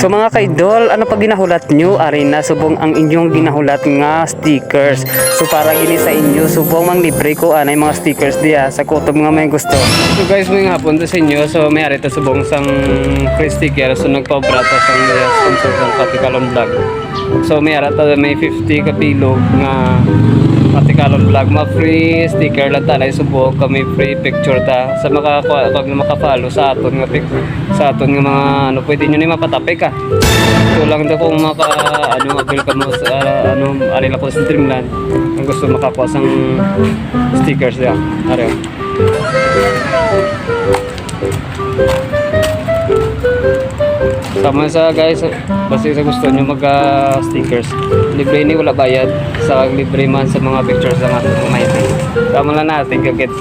So mga kaidol, ano pa ginahulat nyo? Ari na subong ang inyong ginahulat nga stickers. So para gini sa inyo, subong mang libre ko anay mga stickers diya sa kutob nga may gusto. So guys, may hapon to sa inyo. So may ari to subong sang free sticker. So nagpabrata sang sponsor sang Katikalon Vlog. So may ari to may 50 kapilog nga Katikalon Vlog, ma-free sticker lang talay subok kami free picture ta sa maka-follow sa aton nga sa aton nga mga ano pwede niyo ni mapatapik ka. So lang daw kung avail ka mo sa ari lang ko sa Dreamland ang gusto makakuha sang stickers ya. Ari. Sama sa guys, basta sa gusto nyo mag stickers, libre ni wala bayad, sa libre man sa mga pictures ng ating mga mahitin. Sama lang natin kagad.